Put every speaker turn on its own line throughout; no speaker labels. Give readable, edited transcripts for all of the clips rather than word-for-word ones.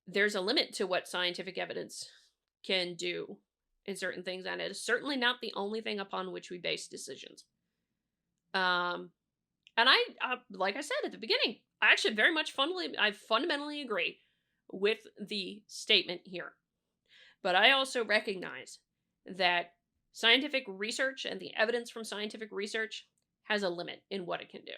there's a limit to what scientific evidence can do in certain things, and it is certainly not the only thing upon which we base decisions. Um, and like I said at the beginning, I fundamentally agree with the statement here. But I also recognize that scientific research and the evidence from scientific research has a limit in what it can do.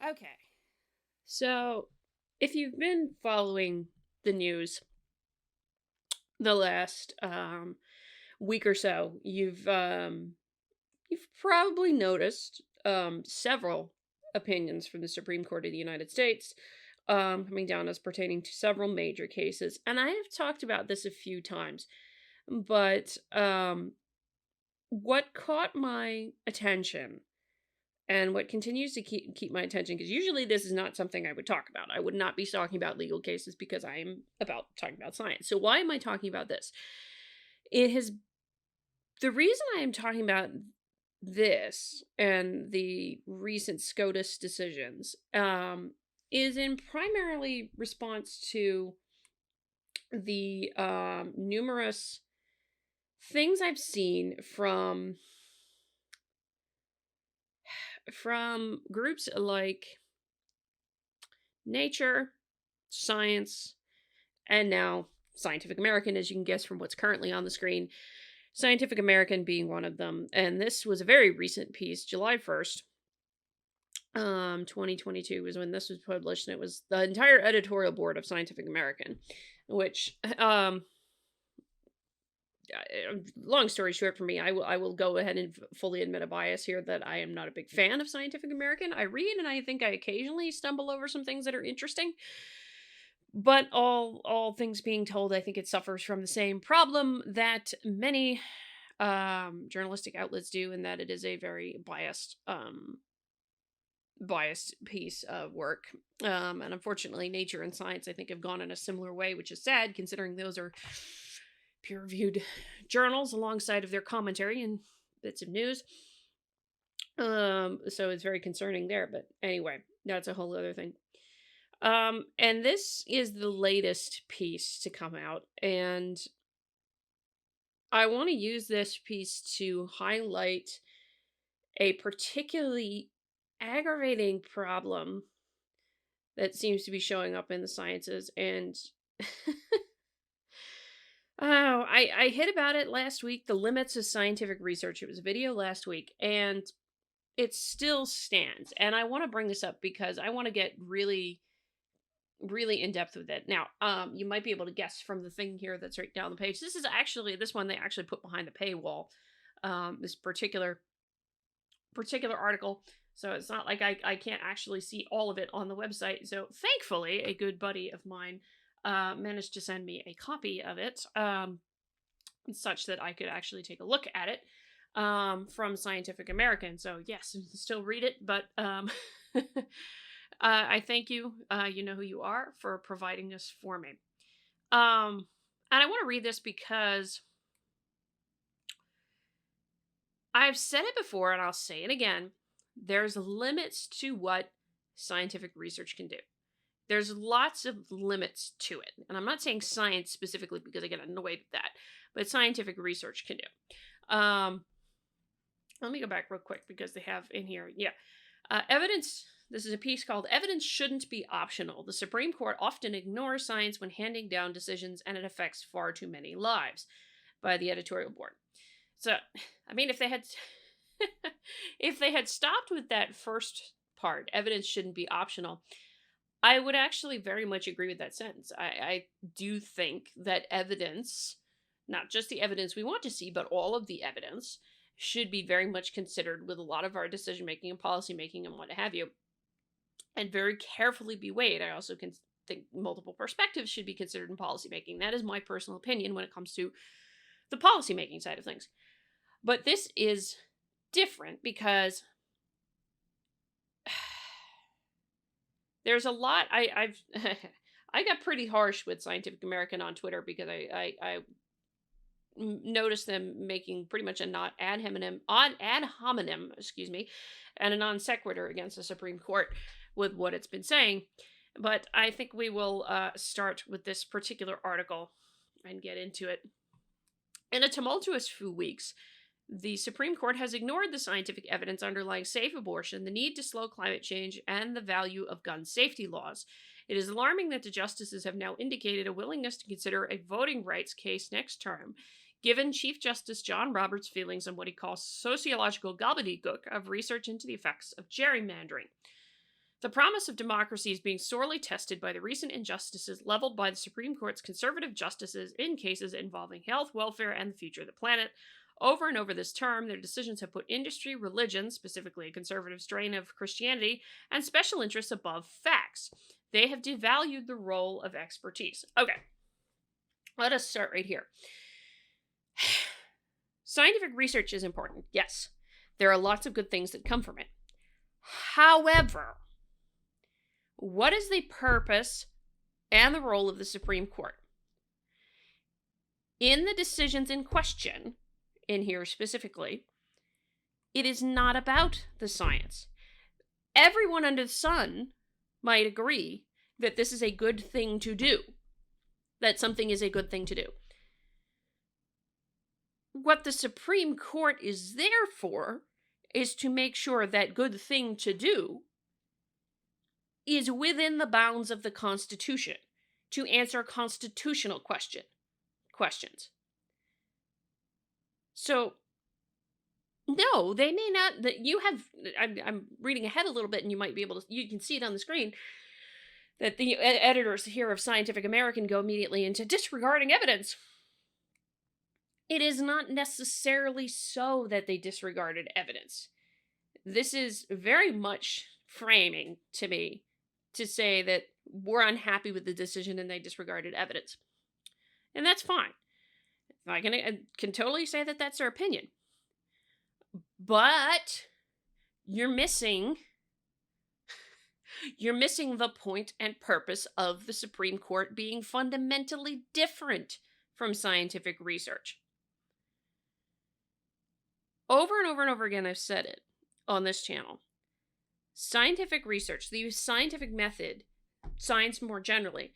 Okay. So, if you've been following the news the last week or so, you've probably noticed several opinions from the Supreme Court of the United States coming down as pertaining to several major cases. And I have talked about this a few times, but what caught my attention and what continues to keep my attention, because usually this is not something I would talk about. I would not be talking about legal cases because I am about talking about science. So why am I talking about this? It has the reason I am talking about this and the recent SCOTUS decisions is in primarily response to the numerous things I've seen from groups like Nature, Science, and now Scientific American, as you can guess from what's currently on the screen. Scientific American being one of them. And this was a very recent piece, July 1st, 2022 was when this was published, and it was the entire editorial board of Scientific American, which, long story short for me, I will go ahead and fully admit a bias here that I am not a big fan of Scientific American. I read and I think I occasionally stumble over some things that are interesting. But all things being told, I think it suffers from the same problem that many journalistic outlets do, in that it is a very biased piece of work. And unfortunately, Nature and Science, I think, have gone in a similar way, which is sad considering those are peer-reviewed journals alongside of their commentary and bits of news. So it's very concerning there. But anyway, that's a whole other thing. And this is the latest piece to come out, and I want to use this piece to highlight a particularly aggravating problem that seems to be showing up in the sciences. And I hit about it last week, the limits of scientific research. It was a video last week, and it still stands. And I want to bring this up because I want to get really in depth with it. Now, you might be able to guess from the thing here that's right down the page. This one they actually put behind the paywall. This particular article. So it's not like I can't actually see all of it on the website. So thankfully, a good buddy of mine managed to send me a copy of it, such that I could actually take a look at it from Scientific American. So yes, still read it, but I thank you. You know who you are, for providing this for me. And I want to read this because I've said it before and I'll say it again. There's limits to what scientific research can do. There's lots of limits to it. And I'm not saying science specifically because I get annoyed at that, but scientific research can do. Let me go back real quick because they have in here. Yeah. Evidence. This is a piece called Evidence Shouldn't Be Optional. The Supreme Court often ignores science when handing down decisions, and it affects far too many lives, by the editorial board. So, I mean, if they had if they had stopped with that first part, evidence shouldn't be optional, I would actually very much agree with that sentence. I do think that evidence, not just the evidence we want to see, but all of the evidence, should be very much considered with a lot of our decision making and policy making and what have you, and very carefully be weighed. I also think multiple perspectives should be considered in policy making. That is my personal opinion when it comes to the policy making side of things. But this is different because there's a lot. I got pretty harsh with Scientific American on Twitter because I notice them making pretty much a not ad hominem, excuse me, and a non sequitur against the Supreme Court with what it's been saying. But I think we will start with this particular article and get into it. In a tumultuous few weeks, the Supreme Court has ignored the scientific evidence underlying safe abortion, the need to slow climate change, and the value of gun safety laws. It is alarming that the justices have now indicated a willingness to consider a voting rights case next term, given Chief Justice John Roberts' feelings on what he calls sociological gobbledygook of research into the effects of gerrymandering. The promise of democracy is being sorely tested by the recent injustices leveled by the Supreme Court's conservative justices in cases involving health, welfare, and the future of the planet. Over and over this term, their decisions have put industry, religion, specifically a conservative strain of Christianity, and special interests above facts. They have devalued the role of expertise. Okay, let us start right here. Scientific research is important, yes. There are lots of good things that come from it. However, what is the purpose and the role of the Supreme Court? In the decisions in question, in here specifically, it is not about the science. Everyone under the sun might agree that this is a good thing to do, that something is a good thing to do. What the Supreme Court is there for is to make sure that good thing to do is within the bounds of the Constitution, to answer constitutional questions. So, no, they may not. I'm reading ahead a little bit, and you might be able to. You can see it on the screen that the editors here of Scientific American go immediately into disregarding evidence. It is not necessarily so that they disregarded evidence. This is very much framing to me to say that we're unhappy with the decision and they disregarded evidence. And that's fine. I can totally say that that's their opinion. But you're missing the point and purpose of the Supreme Court being fundamentally different from scientific research. Over and over and over again, I've said it on this channel. Scientific research, the scientific method, science more generally,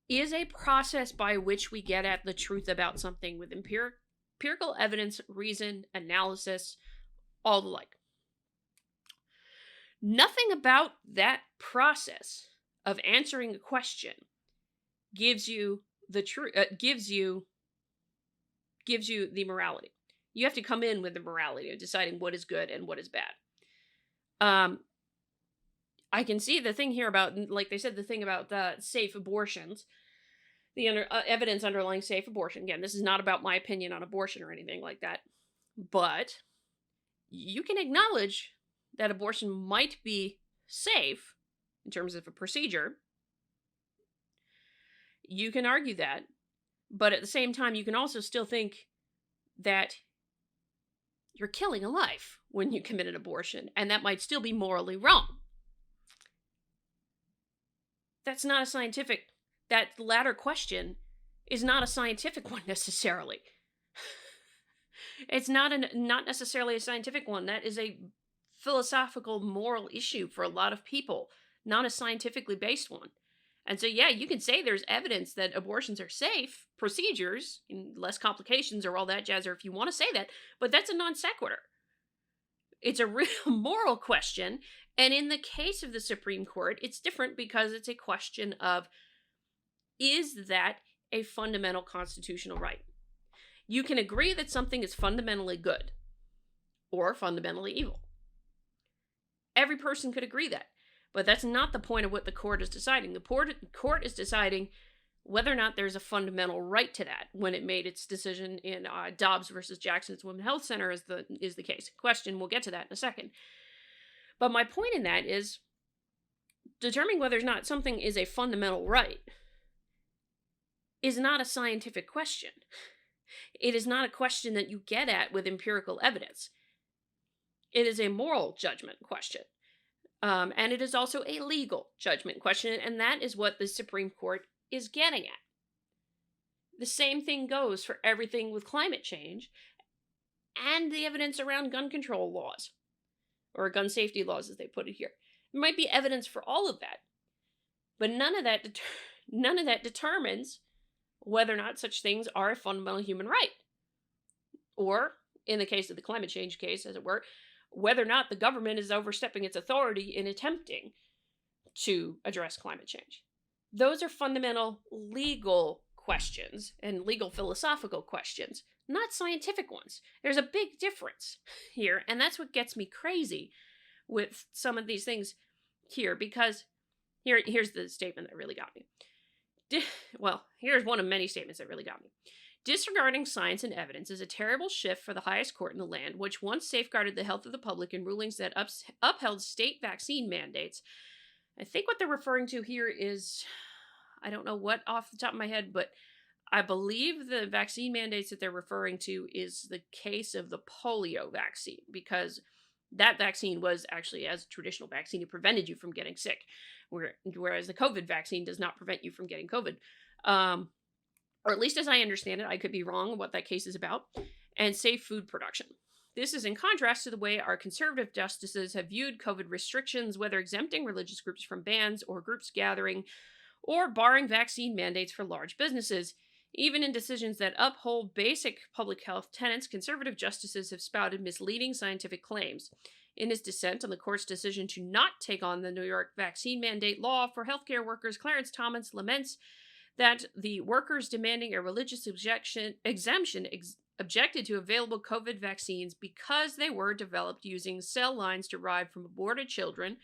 is a process by which we get at the truth about something with empirical evidence, reason, analysis, all the like. Nothing about that process of answering a question gives you the truth. Gives you the morality. You have to come in with the morality of deciding what is good and what is bad. I can see the thing here about, like they said, the thing about safe abortions, the evidence underlying safe abortion. Again, this is not about my opinion on abortion or anything like that, but you can acknowledge that abortion might be safe in terms of a procedure. You can argue that, but at the same time, you can also still think that you're killing a life when you commit an abortion, and that might still be morally wrong. That's not a scientific, that latter question is not a scientific one necessarily. It's not necessarily a scientific one. That is a philosophical, moral issue for a lot of people, not a scientifically based one. And so, yeah, you can say there's evidence that abortions are safe procedures, and less complications or all that jazz, or if you want to say that, but that's a non sequitur. It's a real moral question. And in the case of the Supreme Court, it's different because it's a question of, is that a fundamental constitutional right? You can agree that something is fundamentally good or fundamentally evil. Every person could agree that. But that's not the point of what the court is deciding. The court is deciding whether or not there's a fundamental right to that when it made its decision in Dobbs versus Jackson's Women's Health Center is the case. Question, we'll get to that in a second. But my point in that is determining whether or not something is a fundamental right is not a scientific question. It is not a question that you get at with empirical evidence. It is a moral judgment question. And it is also a legal judgment question, and that is what the Supreme Court is getting at. The same thing goes for everything with climate change and the evidence around gun control laws, or gun safety laws as they put it here. There might be evidence for all of that, but none of that determines whether or not such things are a fundamental human right. Or, in the case of the climate change case, as it were, whether or not the government is overstepping its authority in attempting to address climate change. Those are fundamental legal questions and legal philosophical questions, not scientific ones. There's a big difference here, and that's what gets me crazy with some of these things here, because here's the statement that really got me. Well, here's one of many statements that really got me. Disregarding science and evidence is a terrible shift for the highest court in the land, which once safeguarded the health of the public in rulings that upheld state vaccine mandates. I think what they're referring to here is, I don't know what off the top of my head, but I believe the vaccine mandates that they're referring to is the case of the polio vaccine, because that vaccine was actually, as a traditional vaccine, it prevented you from getting sick, whereas the COVID vaccine does not prevent you from getting COVID. Or at least as I understand it, I could be wrong what that case is about, and safe food production. This is in contrast to the way our conservative justices have viewed COVID restrictions, whether exempting religious groups from bans or groups gathering, or barring vaccine mandates for large businesses. Even in decisions that uphold basic public health tenets, conservative justices have spouted misleading scientific claims. In his dissent on the court's decision to not take on the New York vaccine mandate law for healthcare workers, Clarence Thomas laments that the workers demanding a religious exemption objected to available COVID vaccines because they were developed using cell lines derived from aborted children,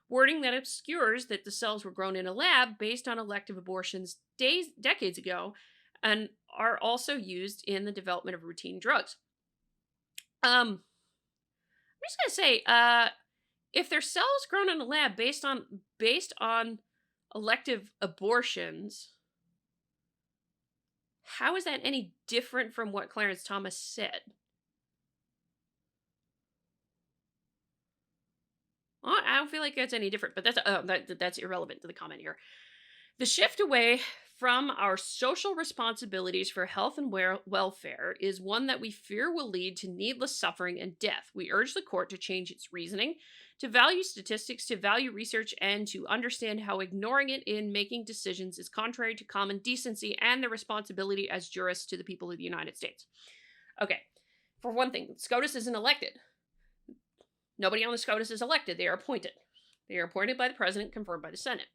wording that obscures that the cells were grown in a lab based on elective abortions decades ago, and are also used in the development of routine drugs. I'm just gonna say, if their cells grown in a lab based on elective abortions, how is that any different from what Clarence Thomas said? Well, I don't feel like that's any different, but that's irrelevant to the comment here. The shift away from our social responsibilities for health and welfare is one that we fear will lead to needless suffering and death. We urge the court to change its reasoning, to value statistics, to value research, and to understand how ignoring it in making decisions is contrary to common decency and their responsibility as jurists to the people of the United States. Okay, for one thing, SCOTUS isn't elected. Nobody on the SCOTUS is elected. They are appointed. They are appointed by the president, confirmed by the Senate.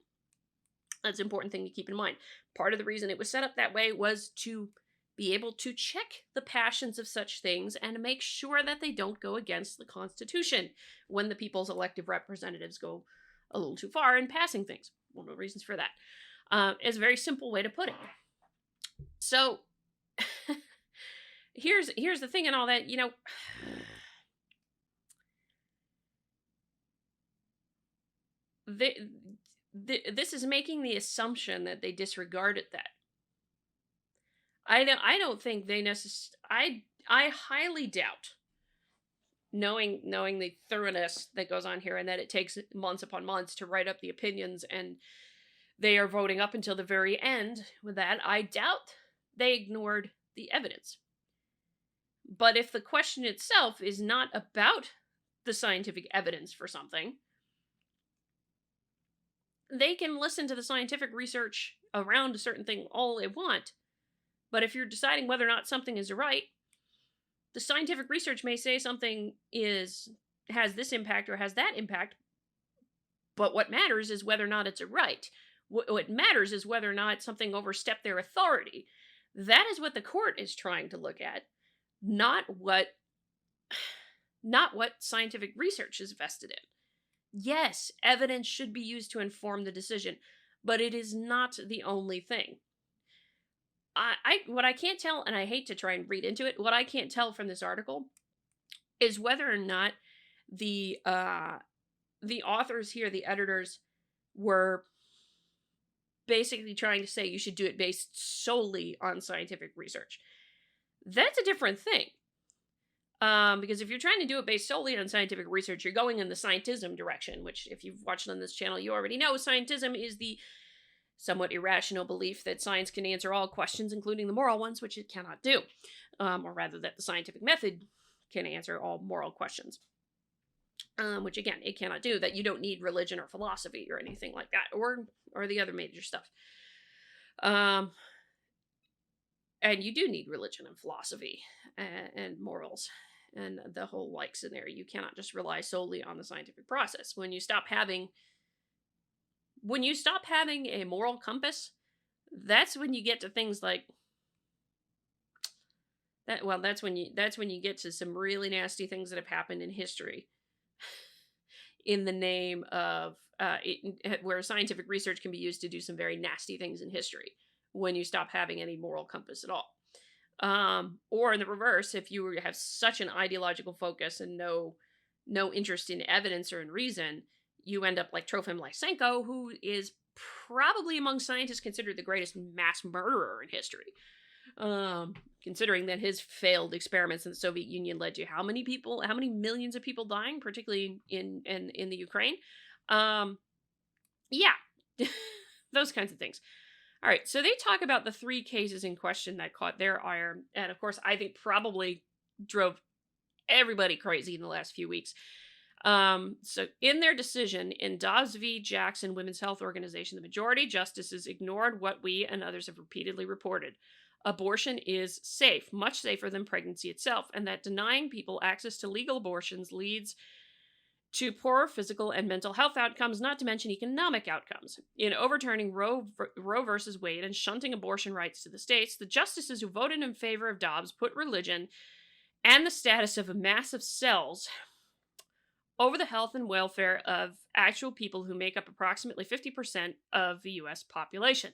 That's an important thing to keep in mind. Part of the reason it was set up that way was to be able to check the passions of such things and to make sure that they don't go against the Constitution when the people's elected representatives go a little too far in passing things. One of the reasons for that. It's a very simple way to put it. So, here's the thing and all that, this is making the assumption that they disregarded that. I don't think they necessarily. I highly doubt, knowing the thoroughness that goes on here, and that it takes months upon months to write up the opinions, and they are voting up until the very end with that. I doubt they ignored the evidence. But if the question itself is not about the scientific evidence for something, they can listen to the scientific research around a certain thing all they want. But if you're deciding whether or not something is right, the scientific research may say something has this impact or has that impact. But what matters is whether or not it's a right. What matters is whether or not something overstepped their authority. That is what the court is trying to look at, not what scientific research is vested in. Yes, evidence should be used to inform the decision, but it is not the only thing. What I can't tell, and I hate to try and read into it, what I can't tell from this article is whether or not the authors here, the editors, were basically trying to say you should do it based solely on scientific research. That's a different thing. Because if you're trying to do it based solely on scientific research, you're going in the scientism direction, which if you've watched on this channel, you already know scientism is the somewhat irrational belief that science can answer all questions, including the moral ones, which it cannot do, or rather that the scientific method can answer all moral questions, which again, it cannot do, that you don't need religion or philosophy or anything like that, or the other major stuff. And you do need religion and philosophy and morals and the whole like scenario. You cannot just rely solely on the scientific process. When you stop having a moral compass, that's when you get to things like that. Well, that's when you get to some really nasty things that have happened in history in the name of where scientific research can be used to do some very nasty things in history, when you stop having any moral compass at all. Or in the reverse, if you have such an ideological focus and no interest in evidence or in reason, you end up like Trofim Lysenko, who is probably among scientists considered the greatest mass murderer in history. Considering that his failed experiments in the Soviet Union led to how many millions of people dying, particularly in the Ukraine. Yeah, those kinds of things. All right, so they talk about the 3 cases in question that caught their ire, and of course, I think probably drove everybody crazy in the last few weeks. So in their decision in Dobbs v. Jackson Women's Health Organization, the majority justices ignored what we and others have repeatedly reported. Abortion is safe, much safer than pregnancy itself, and that denying people access to legal abortions leads to poor physical and mental health outcomes, not to mention economic outcomes. In overturning Roe versus Wade and shunting abortion rights to the states, the justices who voted in favor of Dobbs put religion and the status of massive cells over the health and welfare of actual people who make up approximately 50% of the U.S. population.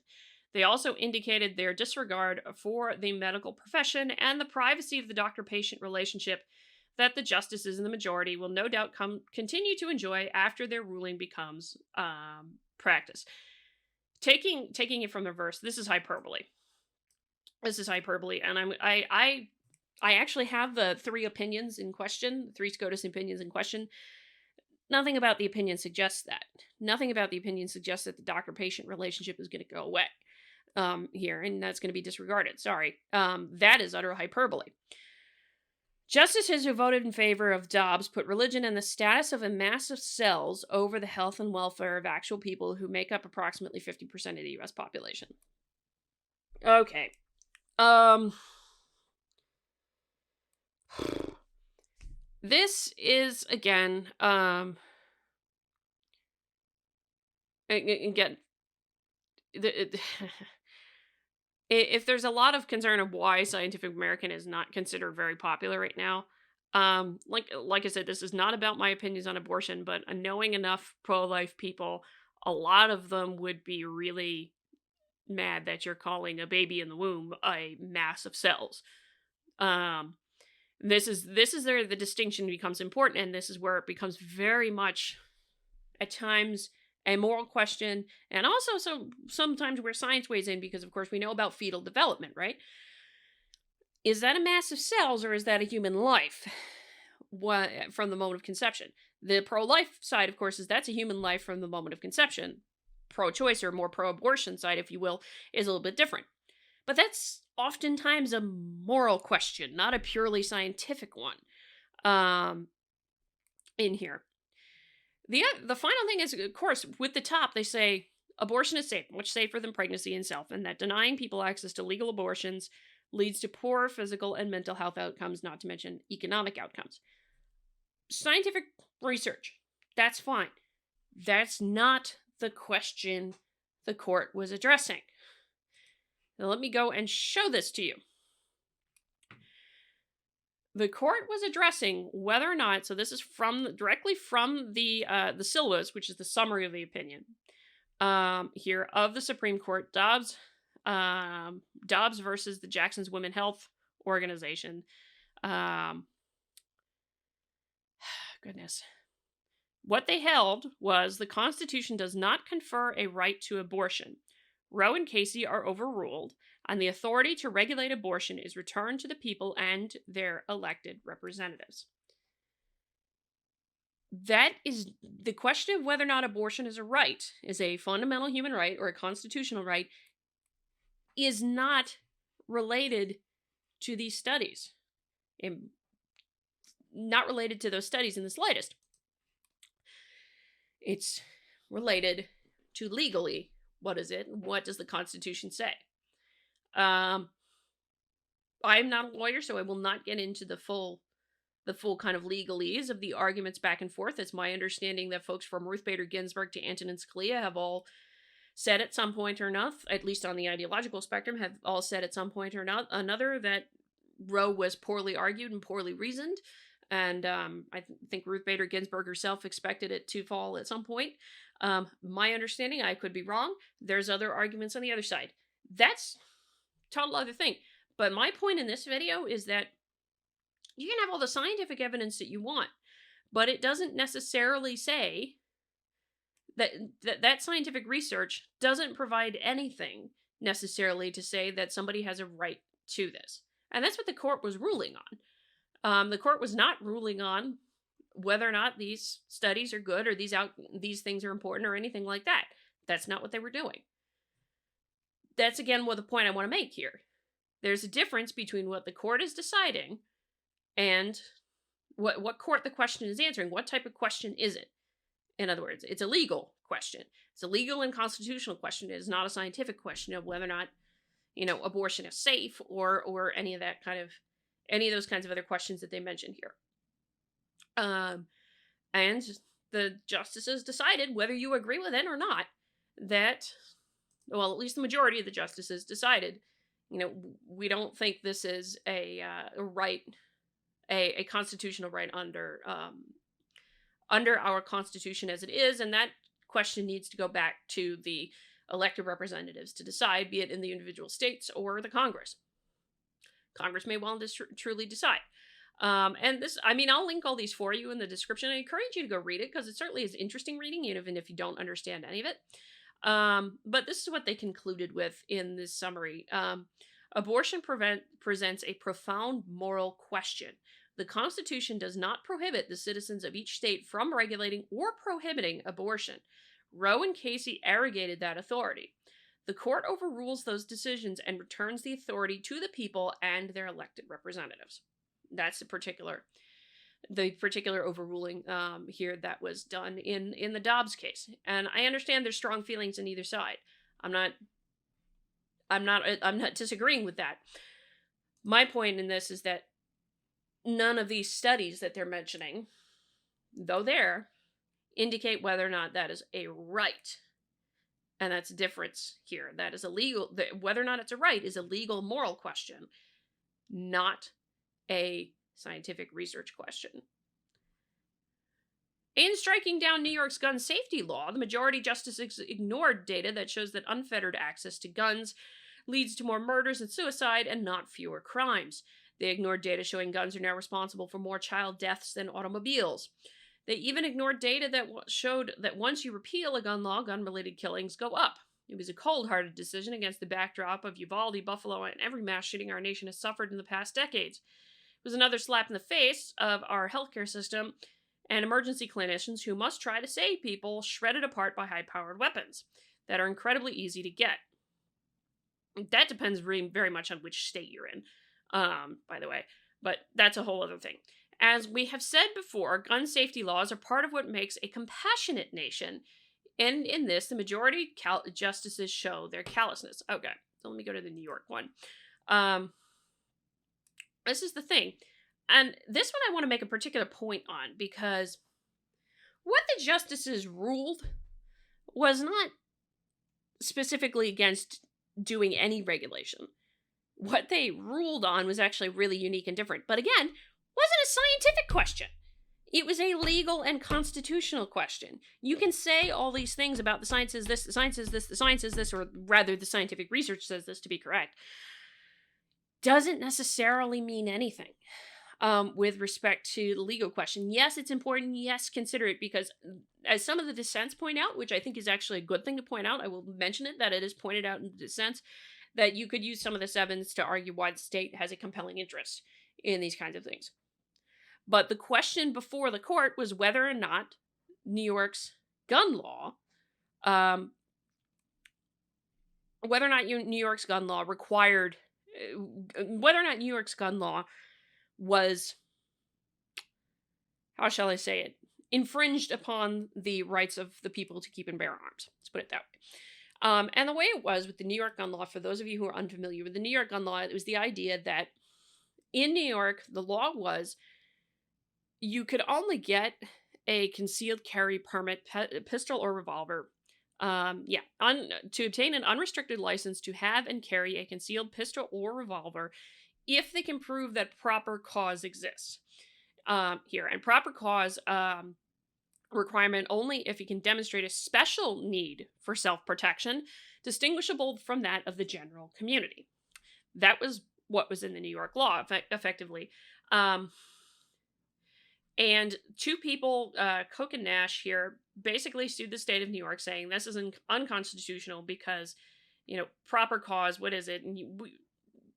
They also indicated their disregard for the medical profession and the privacy of the doctor-patient relationship that the justices in the majority will no doubt continue to enjoy after their ruling becomes practice. Taking it from the verse, this is hyperbole. And I actually have the 3 opinions in question, 3 SCOTUS opinions in question. Nothing about the opinion suggests that. Nothing about the opinion suggests that the doctor-patient relationship is going to go away here, and that's going to be disregarded. Sorry. That is utter hyperbole. Justices who voted in favor of Dobbs put religion and the status of massive cells over the health and welfare of actual people who make up approximately 50% of the U.S. population. Okay. This is, again, if there's a lot of concern of why Scientific American is not considered very popular right now, like I said, this is not about my opinions on abortion, but knowing enough pro-life people, a lot of them would be really mad that you're calling a baby in the womb a mass of cells. This is where the distinction becomes important, and this is where it becomes very much, at times, a moral question, and also sometimes where science weighs in, because of course we know about fetal development, right? Is that a mass of cells, or is that a human life from the moment of conception? The pro-life side, of course, is that's a human life from the moment of conception. Pro-choice, or more pro-abortion side, if you will, is a little bit different. But that's oftentimes a moral question, not a purely scientific one in here. The final thing is, of course, with the top, they say abortion is safe, much safer than pregnancy itself, and that denying people access to legal abortions leads to poor physical and mental health outcomes, not to mention economic outcomes. Scientific research, that's fine. That's not the question the court was addressing. Now let me go and show this to you. The court was addressing whether or not, so this is directly from the syllabus, which is the summary of the opinion here of the Supreme Court, Dobbs versus the Jackson's Women's Health Organization. Goodness. What they held was the Constitution does not confer a right to abortion. Roe and Casey are overruled, and the authority to regulate abortion is returned to the people and their elected representatives. That is the question of whether or not abortion is a right, is a fundamental human right or a constitutional right, is not related to these studies. And not related to those studies in the slightest. It's related to legally. What is it? What does the Constitution say? I'm not a lawyer, so I will not get into the full kind of legalese of the arguments back and forth. It's my understanding that folks from Ruth Bader Ginsburg to Antonin Scalia have all said at some point or another, at least on the ideological spectrum, have all said at some point or another that Roe was poorly argued and poorly reasoned. And I think Ruth Bader Ginsburg herself expected it to fall at some point. My understanding, I could be wrong. There's other arguments on the other side. That's total other thing. But my point in this video is that you can have all the scientific evidence that you want, but it doesn't necessarily say that scientific research doesn't provide anything necessarily to say that somebody has a right to this. And that's what the court was ruling on. The court was not ruling on whether or not these studies are good or these things are important or anything like that. That's not what they were doing. That's again what the point I want to make here. There's a difference between what the court is deciding and what court the question is answering. What type of question is it? In other words, it's a legal question. It's a legal and constitutional question. It is not a scientific question of whether or not, abortion is safe or any of those kinds of other questions that they mentioned here. And the justices decided, whether you agree with it or not, that, well, at least the majority of the justices decided, we don't think this is a right, a constitutional right under our Constitution as it is, and that question needs to go back to the elected representatives to decide, be it in the individual states or the Congress. Congress may well truly decide. And this, I'll link all these for you in the description. I encourage you to go read it because it certainly is interesting reading, even if you don't understand any of it. But this is what they concluded with in this summary. Abortion presents a profound moral question. The Constitution does not prohibit the citizens of each state from regulating or prohibiting abortion. Roe and Casey arrogated that authority. The court overrules those decisions and returns the authority to the people and their elected representatives. That's the particular overruling here that was done in the Dobbs case. And I understand there's strong feelings on either side. I'm not disagreeing with that. My point in this is that none of these studies that they're mentioning, though there, indicate whether or not that is a right. And that's a difference here. That is whether or not it's a right is a legal moral question, not a scientific research question. In striking down New York's gun safety law, the majority justices ignored data that shows that unfettered access to guns leads to more murders and suicide and not fewer crimes. They ignored data showing guns are now responsible for more child deaths than automobiles. They even ignored data that showed that once you repeal a gun law, gun-related killings go up. It was a cold-hearted decision against the backdrop of Uvalde, Buffalo, and every mass shooting our nation has suffered in the past decades. It was another slap in the face of our healthcare system and emergency clinicians who must try to save people shredded apart by high-powered weapons that are incredibly easy to get. That depends very much on which state you're in, by the way, but that's a whole other thing. As we have said before, gun safety laws are part of what makes a compassionate nation, and in this, the majority justices show their callousness. Okay, so let me go to the New York one. This is the thing, and this one I want to make a particular point on, because what the justices ruled was not specifically against doing any regulation. What they ruled on was actually really unique and different, but again, wasn't a scientific question. It was a legal and constitutional question. You can say all these things about the science is this, the science is this, the science is this, or rather the scientific research says this to be correct. Doesn't necessarily mean anything with respect to the legal question. Yes, it's important. Yes, consider it, because as some of the dissents point out, which I think is actually a good thing to point out, I will mention it, that it is pointed out in the dissents, that you could use some of this evidence to argue why the state has a compelling interest in these kinds of things. But the question before the court was whether or not New York's gun law, um, whether or not New York's gun law required, whether or not New York's gun law was, how shall I say it, infringed upon the rights of the people to keep and bear arms. Let's put it that way. And the way it was with the New York gun law, for those of you who are unfamiliar with the New York gun law, it was the idea that in New York, the law was you could only get a concealed carry permit, pistol or revolver, to obtain an unrestricted license to have and carry a concealed pistol or revolver if they can prove that proper cause exists. Here, and proper cause requirement only if you can demonstrate a special need for self-protection, distinguishable from that of the general community. That was what was in the New York law, effectively. And two people, Koch and Nash here, basically sued the state of New York, saying this is unconstitutional because, proper cause. What is it? And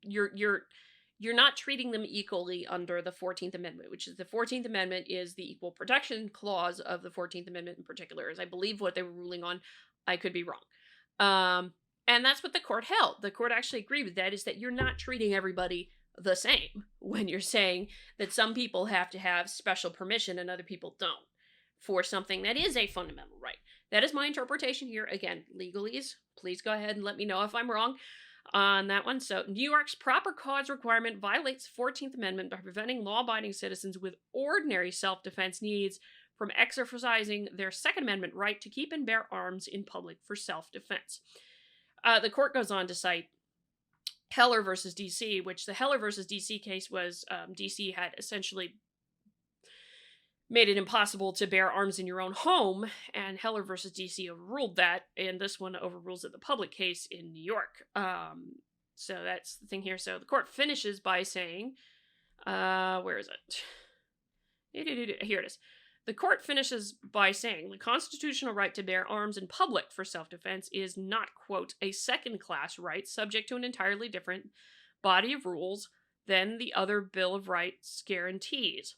you're not treating them equally under the 14th Amendment, which is the 14th Amendment is the equal protection clause of the 14th Amendment in particular, is I believe what they were ruling on. I could be wrong. And that's what the court held. The court actually agreed with that, is that you're not treating everybody the same when you're saying that some people have to have special permission and other people don't for something that is a fundamental right. That is my interpretation here. Again, legalese, please go ahead and let me know if I'm wrong on that one. So New York's proper cause requirement violates the 14th Amendment by preventing law-abiding citizens with ordinary self-defense needs from exercising their Second Amendment right to keep and bear arms in public for self-defense. The court goes on to cite Heller versus D.C., which the Heller versus D.C. case was D.C. had essentially made it impossible to bear arms in your own home, and Heller versus D.C. overruled that, and this one overrules it, the public case in New York. So that's the thing here. So the court finishes by saying, where is it? Here it is. The court finishes by saying the constitutional right to bear arms in public for self-defense is not, quote, a second-class right subject to an entirely different body of rules than the other Bill of Rights guarantees.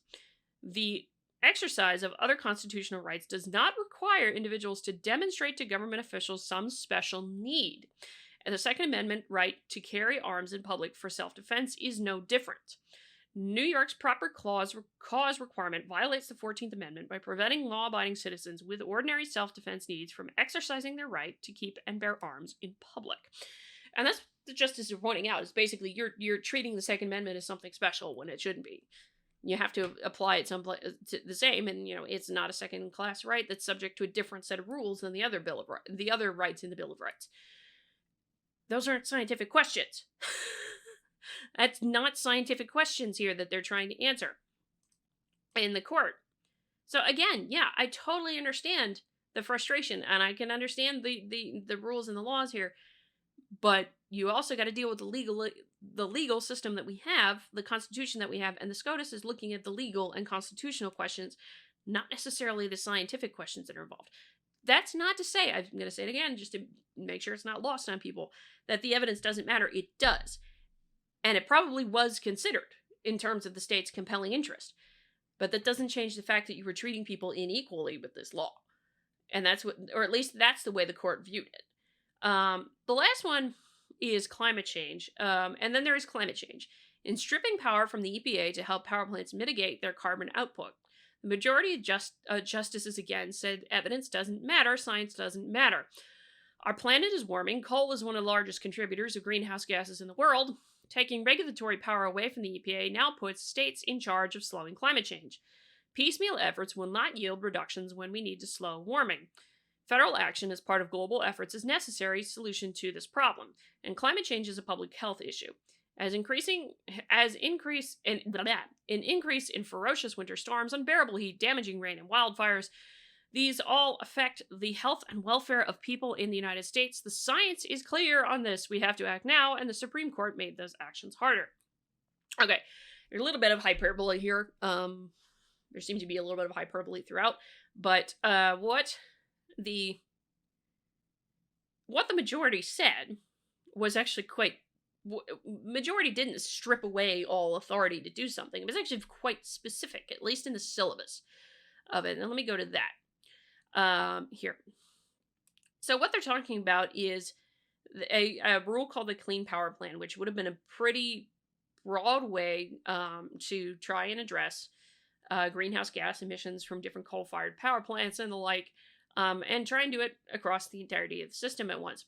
The exercise of other constitutional rights does not require individuals to demonstrate to government officials some special need. And the Second Amendment right to carry arms in public for self-defense is no different. New York's proper cause requirement violates the 14th Amendment by preventing law-abiding citizens with ordinary self-defense needs from exercising their right to keep and bear arms in public. And that's what the justice is pointing out, is basically you're treating the Second Amendment as something special when it shouldn't be. You have to apply it someplace the same, and it's not a second-class right that's subject to a different set of rules than the other rights in the Bill of Rights. Those aren't scientific questions. That's not scientific questions here that they're trying to answer in the court. So again, yeah, I totally understand the frustration, and I can understand the rules and the laws here, but you also got to deal with the legal system that we have, the Constitution that we have, and the SCOTUS is looking at the legal and constitutional questions, not necessarily the scientific questions that are involved. That's not to say, I'm going to say it again, just to make sure it's not lost on people, that the evidence doesn't matter. It does. And it probably was considered in terms of the state's compelling interest. But that doesn't change the fact that you were treating people unequally with this law. And that's what, or at least that's the way the court viewed it. The last one is climate change. And then there is climate change. In stripping power from the EPA to help power plants mitigate their carbon output, the majority of justices again said evidence doesn't matter, science doesn't matter. Our planet is warming. Coal is one of the largest contributors of greenhouse gases in the world. Taking regulatory power away from the EPA now puts states in charge of slowing climate change. Piecemeal efforts will not yield reductions when we need to slow warming. Federal action as part of global efforts is necessary solution to this problem, and climate change is a public health issue. An increase in ferocious winter storms, unbearable heat, damaging rain, and wildfires, these all affect the health and welfare of people in the United States. The science is clear on this. We have to act now, and the Supreme Court made those actions harder. Okay, there's a little bit of hyperbole here. There seems to be a little bit of hyperbole throughout, but what the majority said was actually quite majority didn't strip away all authority to do something. It was actually quite specific, at least in the syllabus of it. And let me go to that here. So what they're talking about is a rule called the Clean Power Plan, which would have been a pretty broad way to try and address greenhouse gas emissions from different coal-fired power plants and the like, and try and do it across the entirety of the system at once.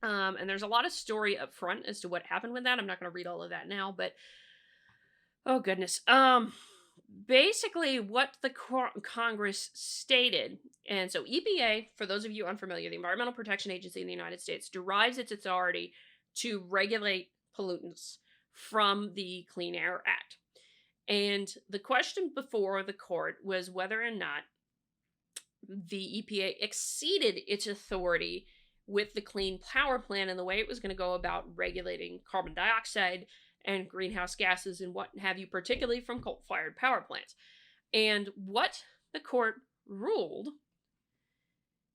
And there's a lot of story up front as to what happened with that. I'm not going to read all of that now, but oh goodness. Basically, what the Congress stated, and so EPA, for those of you unfamiliar, the Environmental Protection Agency in the United States derives its authority to regulate pollutants from the Clean Air Act. And the question before the court was whether or not the EPA exceeded its authority with the Clean Power Plan and the way it was going to go about regulating carbon dioxide and greenhouse gases and what have you, particularly from coal-fired power plants. And what the court ruled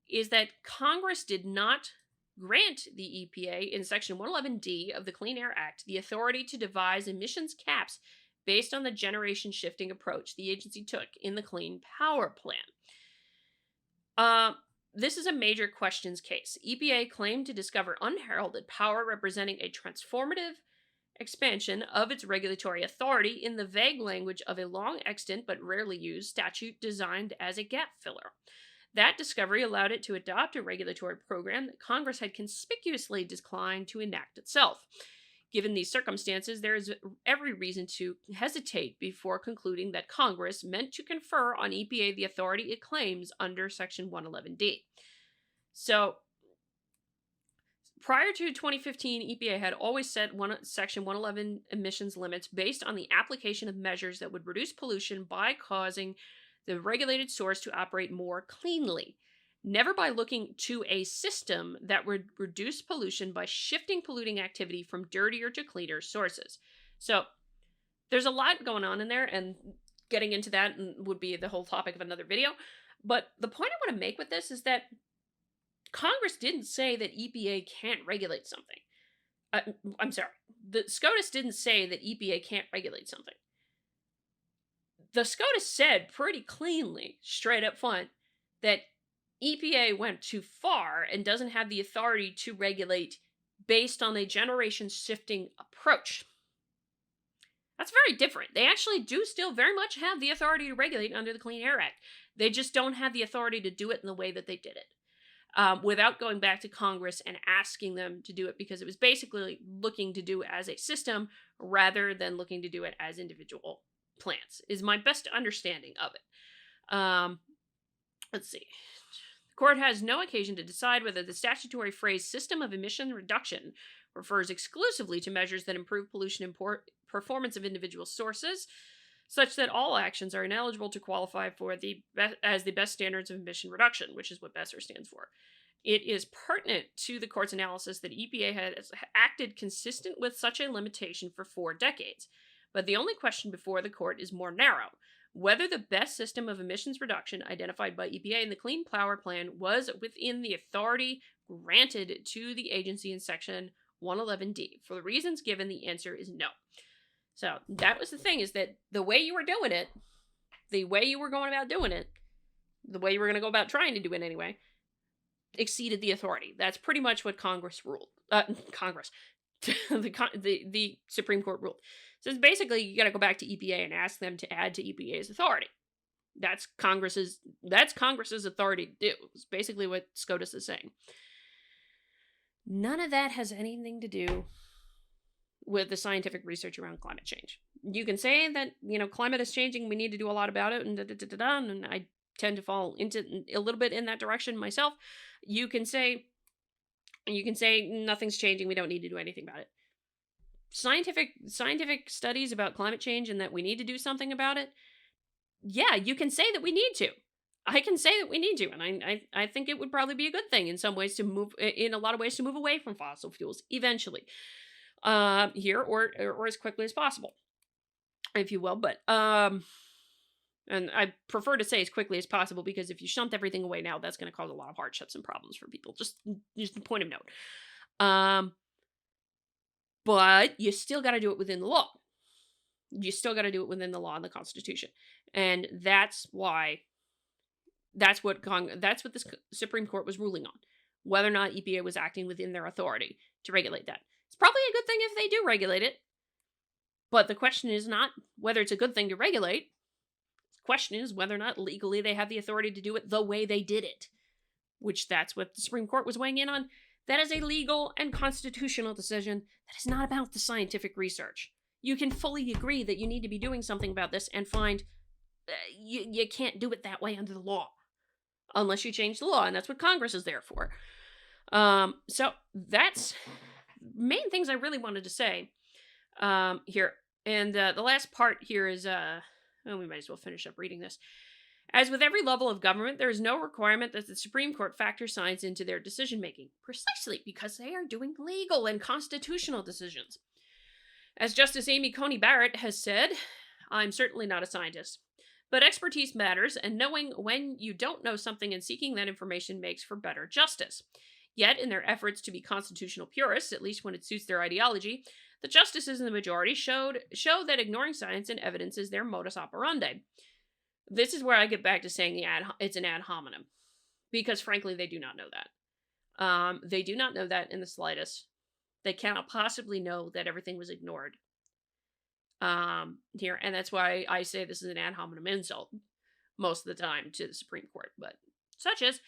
is that Congress did not grant the EPA in Section 111D of the Clean Air Act the authority to devise emissions caps based on the generation shifting approach the agency took in the Clean Power Plan. This is a major questions case. EPA claimed to discover unheralded power representing a transformative expansion of its regulatory authority in the vague language of a long extant but rarely used statute designed as a gap filler. That discovery allowed it to adopt a regulatory program that Congress had conspicuously declined to enact itself. Given these circumstances, there is every reason to hesitate before concluding that Congress meant to confer on EPA the authority it claims under Section 111D. So, prior to 2015, EPA had always set Section 111 emissions limits based on the application of measures that would reduce pollution by causing the regulated source to operate more cleanly, never by looking to a system that would reduce pollution by shifting polluting activity from dirtier to cleaner sources. So there's a lot going on in there, and getting into that would be the whole topic of another video. But the point I want to make with this is that Congress didn't say that EPA can't regulate something. I'm sorry. The SCOTUS didn't say that EPA can't regulate something. The SCOTUS said pretty cleanly, straight up front, that EPA went too far and doesn't have the authority to regulate based on a generation shifting approach. That's very different. They actually do still very much have the authority to regulate under the Clean Air Act. They just don't have the authority to do it in the way that they did it, without going back to Congress and asking them to do it, because it was basically looking to do it as a system rather than looking to do it as individual plants, is my best understanding of it. Let's see. The court has no occasion to decide whether the statutory phrase system of emission reduction refers exclusively to measures that improve pollution and performance of individual sources, such that all actions are ineligible to qualify for as the best standards of emission reduction, which is what BESR stands for. It is pertinent to the court's analysis that EPA has acted consistent with such a limitation for 4 decades. But the only question before the court is more narrow: whether the best system of emissions reduction identified by EPA in the Clean Power Plan was within the authority granted to the agency in Section 111D. For the reasons given, the answer is no. So that was the thing, is that the way you were doing it, the way you were going about doing it, the way you were going to go about trying to do it anyway, exceeded the authority. That's pretty much what Congress ruled. The Supreme Court ruled. So it's basically, you got to go back to EPA and ask them to add to EPA's authority. That's Congress's authority to do. It's basically what SCOTUS is saying. None of that has anything to do with the scientific research around climate change. You can say that, climate is changing, we need to do a lot about it, and I tend to fall into a little bit in that direction myself. You can say nothing's changing, we don't need to do anything about it. Scientific studies about climate change and that we need to do something about it, yeah, you can say that we need to. I can say that we need to, and I think it would probably be a good thing in some ways in a lot of ways to move away from fossil fuels eventually, here or as quickly as possible, if you will. But and I prefer to say as quickly as possible, because if you shunt everything away now, that's going to cause a lot of hardships and problems for people. Just a point of note. But you still got to do it within the law. You still got to do it within the law and the Constitution. And that's why that's what the Supreme Court was ruling on, whether or not EPA was acting within their authority to regulate that. It's probably a good thing if they do regulate it, but the question is not whether it's a good thing to regulate. The question is whether or not legally they have the authority to do it the way they did it, which that's what the Supreme Court was weighing in on. That is a legal and constitutional decision that is not about the scientific research. You can fully agree that you need to be doing something about this and find you can't do it that way under the law unless you change the law, and that's what Congress is there for. So that's main things I really wanted to say here. And the last part here is, we might as well finish up reading this. As with every level of government, there is no requirement that the Supreme Court factor science into their decision-making, precisely because they are doing legal and constitutional decisions. As Justice Amy Coney Barrett has said, I'm certainly not a scientist, but expertise matters, and knowing when you don't know something and seeking that information makes for better justice. Yet, in their efforts to be constitutional purists, at least when it suits their ideology, the justices in the majority show that ignoring science and evidence is their modus operandi. This is where I get back to saying it's an ad hominem, because frankly, they do not know that. They do not know that in the slightest. They cannot possibly know that everything was ignored here, and that's why I say this is an ad hominem insult most of the time to the Supreme Court, but such as.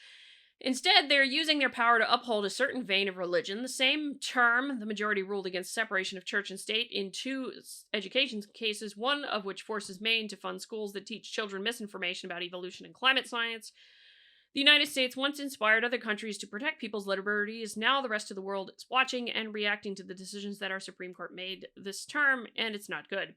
Instead, they're using their power to uphold a certain vein of religion. The same term, the majority ruled against separation of church and state in 2 education cases, one of which forces Maine to fund schools that teach children misinformation about evolution and climate science. The United States once inspired other countries to protect people's liberties. Now the rest of the world is watching and reacting to the decisions that our Supreme Court made this term, and it's not good.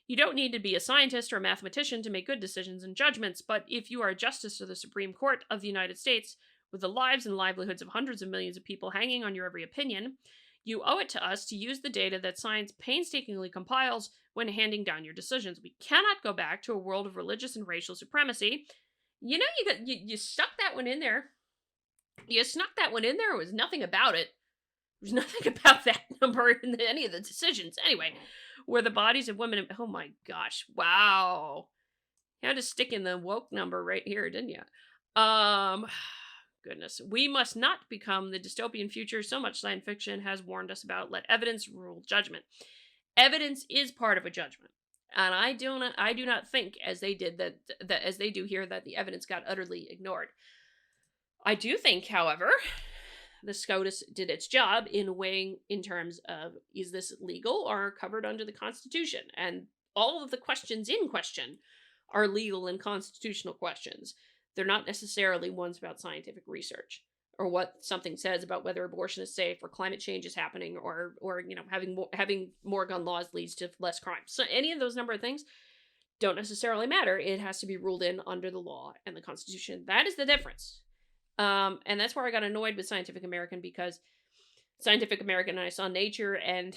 You don't need to be a scientist or a mathematician to make good decisions and judgments, but if you are a justice of the Supreme Court of the United States, with the lives and livelihoods of hundreds of millions of people hanging on your every opinion, you owe it to us to use the data that science painstakingly compiles when handing down your decisions. We cannot go back to a world of religious and racial supremacy. You know, you stuck that one in there. You snuck that one in there. It was nothing about it. There's nothing about that number in any of the decisions. Anyway, where the bodies of women... Oh my gosh. Wow. You had to stick in the woke number right here, didn't you? Goodness. We must not become the dystopian future so much science fiction has warned us about. Let evidence rule judgment. Evidence is part of a judgment. And I do not think, as they did as they do here, that the evidence got utterly ignored. I do think, however, the SCOTUS did its job in weighing in terms of, is this legal or covered under the Constitution? And all of the questions in question are legal and constitutional questions. They're not necessarily ones about scientific research or what something says about whether abortion is safe or climate change is happening or having more gun laws leads to less crime. So any of those number of things don't necessarily matter. It has to be ruled in under the law and the Constitution. That is the difference. And that's where I got annoyed with Scientific American, because Scientific American and I saw Nature and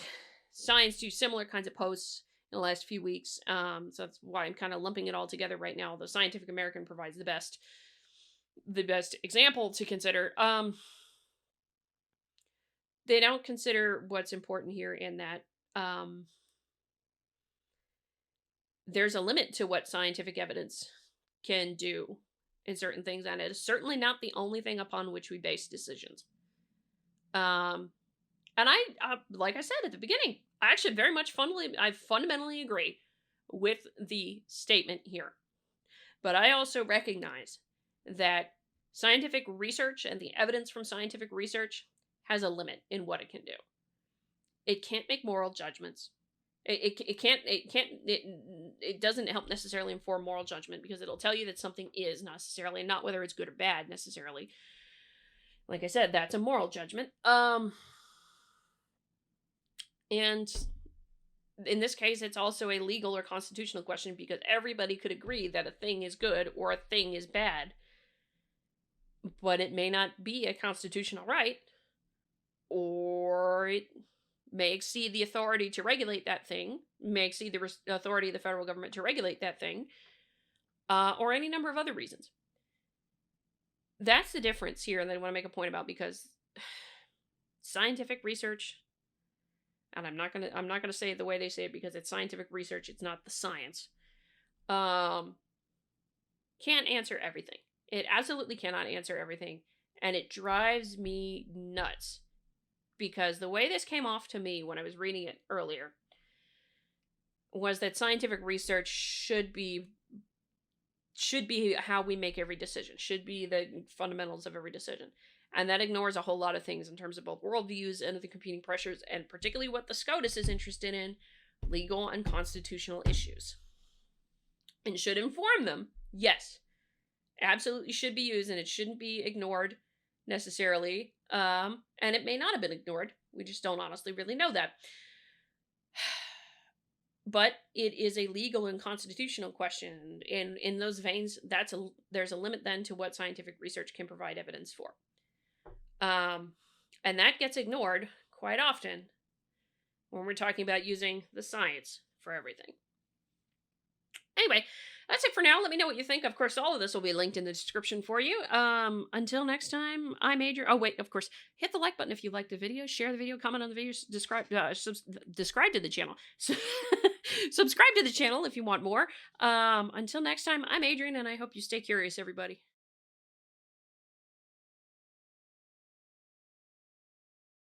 Science do similar kinds of posts in the last few weeks. So that's why I'm kind of lumping it all together right now, although Scientific American provides the best example to consider. They don't consider what's important here in that there's a limit to what scientific evidence can do in certain things, and it is certainly not the only thing upon which we base decisions. And I, like I said at the beginning, I actually I fundamentally agree with the statement here. But I also recognize that scientific research and the evidence from scientific research has a limit in what it can do. It can't make moral judgments. It doesn't help necessarily inform moral judgment, because it'll tell you that something is necessarily, not whether it's good or bad necessarily. Like I said, that's a moral judgment. And in this case, it's also a legal or constitutional question, because everybody could agree that a thing is good or a thing is bad. But it may not be a constitutional right, or it may exceed the authority to regulate that thing, may exceed the authority of the federal government to regulate that thing, or any number of other reasons. That's the difference here that I want to make a point about, because scientific research and I'm not gonna say it the way they say it because it's scientific research. It's not the science. Um, can't answer everything. It absolutely cannot answer everything, and it drives me nuts because the way this came off to me when I was reading it earlier was that scientific research should be how we make every decision, should be the fundamentals of every decision. And that ignores a whole lot of things in terms of both worldviews and the competing pressures, and particularly what the SCOTUS is interested in, legal and constitutional issues. And should inform them, yes, absolutely should be used, and it shouldn't be ignored necessarily. And it may not have been ignored. We just don't honestly really know that. But it is a legal and constitutional question. In those veins, there's a limit then to what scientific research can provide evidence for. And that gets ignored quite often when we're talking about using the science for everything. Anyway, that's it for now. Let me know what you think. Of course, all of this will be linked in the description for you. Until next time, I'm Adrian. Oh, wait, of course, hit the like button if you liked the video. Share the video, comment on the video, describe to the channel. Subscribe to the channel if you want more. Until next time, I'm Adrian, and I hope you stay curious, everybody.